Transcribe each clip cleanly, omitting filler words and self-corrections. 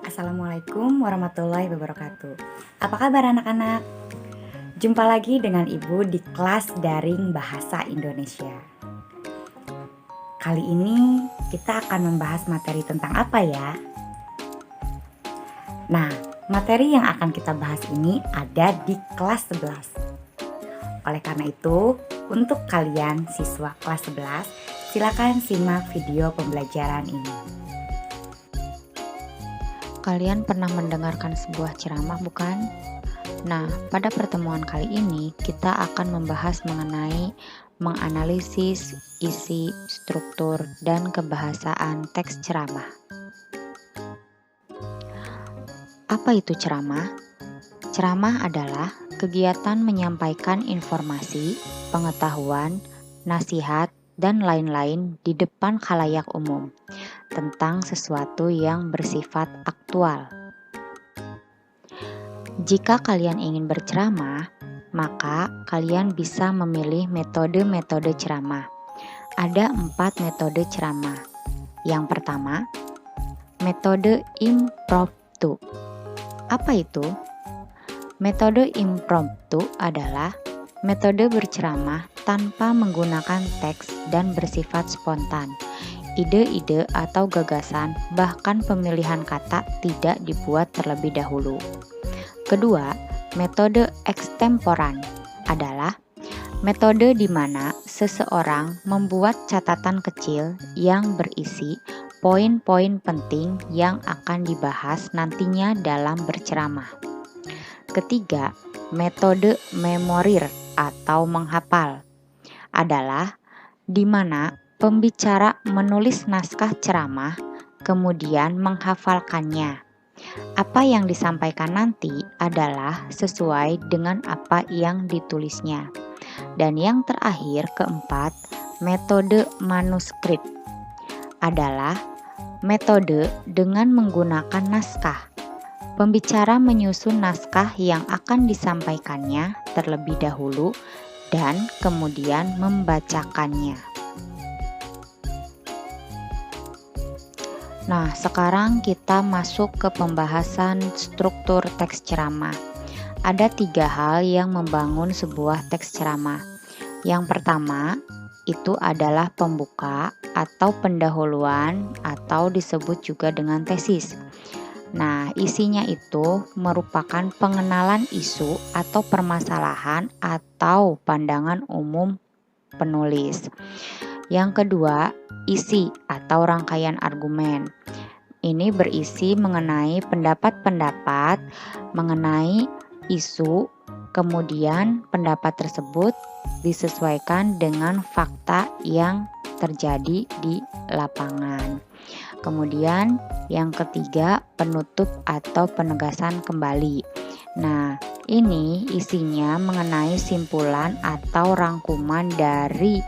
Assalamualaikum warahmatullahi wabarakatuh. Apa kabar anak-anak? Jumpa lagi dengan Ibu di kelas daring Bahasa Indonesia. Kali ini kita akan membahas materi tentang apa ya? Nah, materi yang akan kita bahas ini ada di kelas 11. Oleh karena itu, untuk kalian siswa kelas 11, silakan simak video pembelajaran ini. Kalian pernah mendengarkan sebuah ceramah, bukan? Nah, pada pertemuan kali ini kita akan membahas mengenai menganalisis isi, struktur, dan kebahasaan teks ceramah. Apa itu ceramah? Ceramah adalah kegiatan menyampaikan informasi, pengetahuan, nasihat, dan lain-lain di depan khalayak umum tentang sesuatu yang bersifat aktual. Jika kalian ingin berceramah, maka kalian bisa memilih metode-metode ceramah. Ada 4 metode ceramah. Yang pertama, metode impromptu. Apa itu? Metode impromptu adalah metode berceramah tanpa menggunakan teks dan bersifat spontan. Ide-ide atau gagasan, bahkan pemilihan kata tidak dibuat terlebih dahulu. Kedua, metode ekstemporan adalah metode di mana seseorang membuat catatan kecil yang berisi poin-poin penting yang akan dibahas nantinya dalam berceramah. Ketiga, metode memorir atau menghafal adalah di mana pembicara menulis naskah ceramah, kemudian menghafalkannya. Apa yang disampaikan nanti adalah sesuai dengan apa yang ditulisnya. Dan yang terakhir, keempat, metode manuskrip adalah metode dengan menggunakan naskah. Pembicara menyusun naskah yang akan disampaikannya terlebih dahulu dan kemudian membacakannya. Nah, sekarang kita masuk ke pembahasan struktur teks ceramah. Ada 3 hal yang membangun sebuah teks ceramah. Yang pertama, itu adalah pembuka atau pendahuluan atau disebut juga dengan tesis. Nah, isinya itu merupakan pengenalan isu atau permasalahan atau pandangan umum penulis. Yang kedua, isi atau rangkaian argumen. Ini berisi mengenai pendapat-pendapat mengenai isu, kemudian pendapat tersebut disesuaikan dengan fakta yang terjadi di lapangan. Kemudian yang ketiga, penutup atau penegasan kembali. Nah, ini isinya mengenai simpulan atau rangkuman dari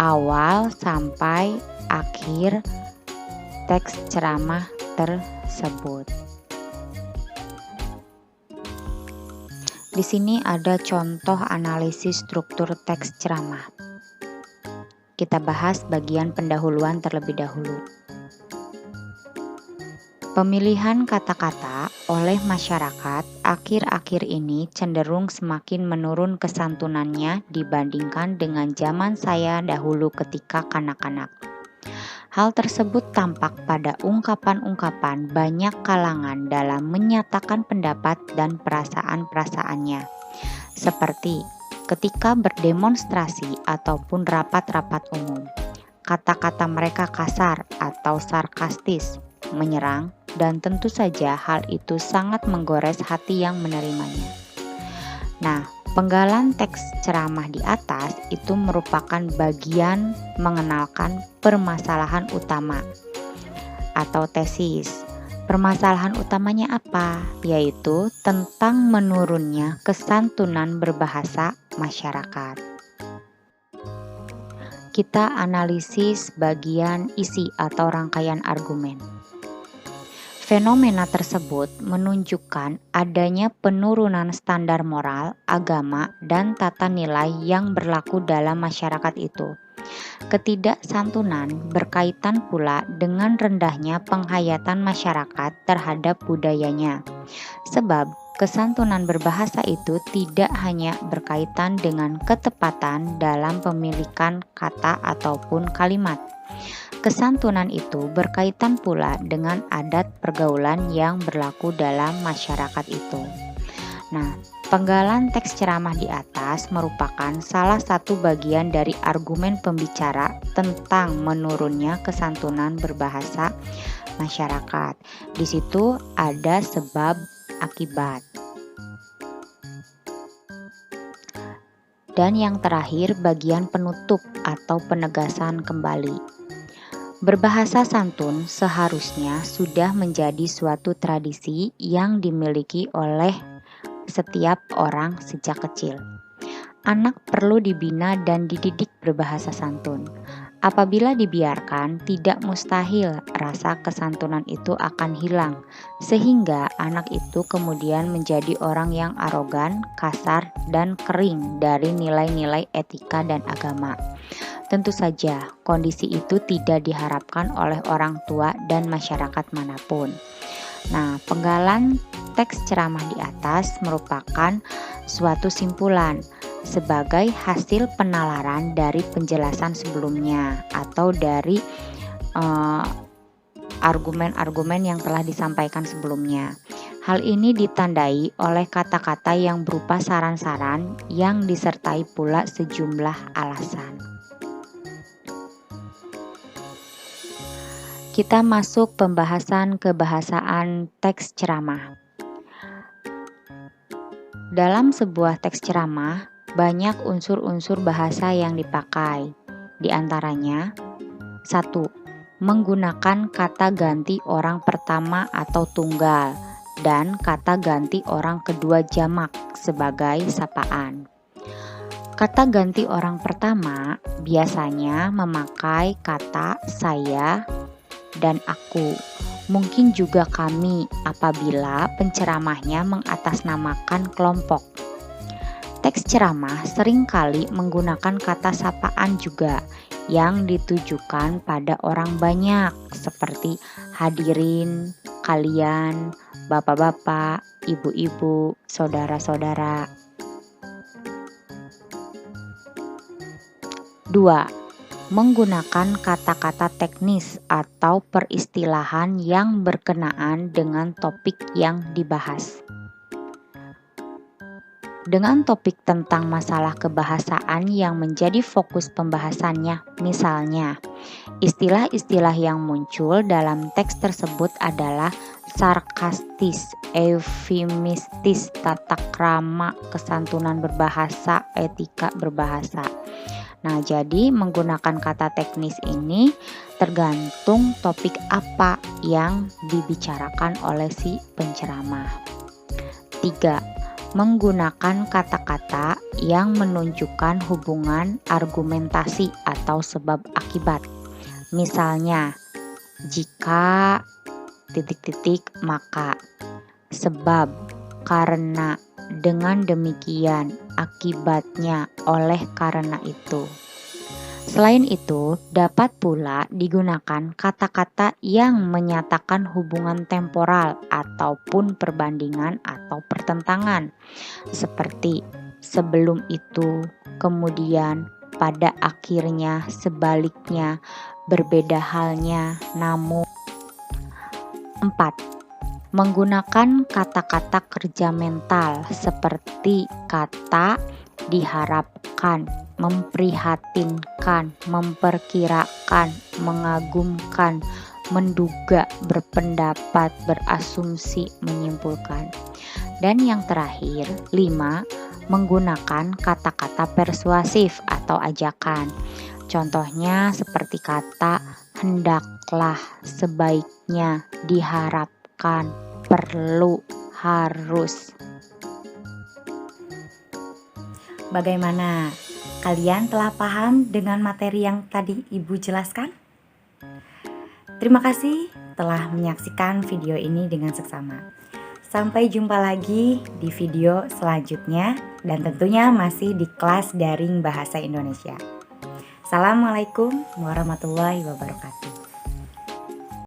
awal sampai akhir teks ceramah tersebut. Di sini ada contoh analisis struktur teks ceramah. Kita bahas bagian pendahuluan terlebih dahulu. Pemilihan kata-kata oleh masyarakat akhir-akhir ini cenderung semakin menurun kesantunannya dibandingkan dengan zaman saya dahulu ketika kanak-kanak. Hal tersebut tampak pada ungkapan-ungkapan banyak kalangan dalam menyatakan pendapat dan perasaan-perasaannya, seperti ketika berdemonstrasi ataupun rapat-rapat umum. Kata-kata mereka kasar atau sarkastis, menyerang, dan tentu saja hal itu sangat menggores hati yang menerimanya. Nah, penggalan teks ceramah di atas itu merupakan bagian mengenalkan permasalahan utama atau tesis. Permasalahan utamanya apa? Yaitu tentang menurunnya kesantunan berbahasa masyarakat. Kita analisis bagian isi atau rangkaian argumen. Fenomena tersebut menunjukkan adanya penurunan standar moral, agama, dan tata nilai yang berlaku dalam masyarakat itu. Ketidaksantunan berkaitan pula dengan rendahnya penghayatan masyarakat terhadap budayanya. Sebab kesantunan berbahasa itu tidak hanya berkaitan dengan ketepatan dalam pemilikan kata ataupun kalimat. Kesantunan itu berkaitan pula dengan adat pergaulan yang berlaku dalam masyarakat itu. Nah, penggalan teks ceramah di atas merupakan salah satu bagian dari argumen pembicara tentang menurunnya kesantunan berbahasa masyarakat. Di situ ada sebab akibat. Dan yang terakhir, bagian penutup atau penegasan kembali. Berbahasa santun seharusnya sudah menjadi suatu tradisi yang dimiliki oleh setiap orang sejak kecil. Anak perlu dibina dan dididik berbahasa santun. Apabila dibiarkan, tidak mustahil rasa kesantunan itu akan hilang, sehingga anak itu kemudian menjadi orang yang arogan, kasar, dan kering dari nilai-nilai etika dan agama. Tentu saja, kondisi itu tidak diharapkan oleh orang tua dan masyarakat manapun. Nah, penggalan teks ceramah di atas merupakan suatu simpulan sebagai hasil penalaran dari penjelasan sebelumnya atau dari argumen-argumen yang telah disampaikan sebelumnya. Hal ini ditandai oleh kata-kata yang berupa saran-saran yang disertai pula sejumlah alasan. Kita masuk pembahasan kebahasaan teks ceramah. Dalam sebuah teks ceramah, banyak unsur-unsur bahasa yang dipakai. Di antaranya, 1. Menggunakan kata ganti orang pertama atau tunggal dan kata ganti orang kedua jamak sebagai sapaan. Kata ganti orang pertama biasanya memakai kata saya dan aku, mungkin juga kami apabila penceramahnya mengatasnamakan kelompok. Teks ceramah seringkali menggunakan kata sapaan juga yang ditujukan pada orang banyak seperti hadirin, kalian, bapak-bapak, ibu-ibu, saudara-saudara. 2. Menggunakan kata-kata teknis atau peristilahan yang berkenaan dengan topik yang dibahas. Dengan topik tentang masalah kebahasaan yang menjadi fokus pembahasannya, misalnya, istilah-istilah yang muncul dalam teks tersebut adalah sarkastis, eufemistis, tata krama, kesantunan berbahasa, etika berbahasa. Nah, jadi menggunakan kata teknis ini tergantung topik apa yang dibicarakan oleh si penceramah. 3. Menggunakan kata-kata yang menunjukkan hubungan argumentasi atau sebab akibat. Misalnya, jika maka, sebab, karena, dengan demikian, akibatnya, oleh karena itu. Selain itu, dapat pula digunakan kata-kata yang menyatakan hubungan temporal ataupun perbandingan atau pertentangan, seperti sebelum itu, kemudian, pada akhirnya, sebaliknya, berbeda halnya, namun. 4. Menggunakan kata-kata kerja mental seperti kata diharapkan, memprihatinkan, memperkirakan, mengagumkan, menduga, berpendapat, berasumsi, menyimpulkan. Dan yang terakhir, 5. Menggunakan kata-kata persuasif atau ajakan. Contohnya seperti kata hendaklah, sebaiknya, diharapkan, perlu, harus. Bagaimana? Kalian telah paham dengan materi yang tadi Ibu jelaskan? Terima kasih telah menyaksikan video ini dengan seksama. Sampai jumpa lagi di video selanjutnya dan tentunya masih di kelas daring bahasa Indonesia. Assalamualaikum warahmatullahi wabarakatuh.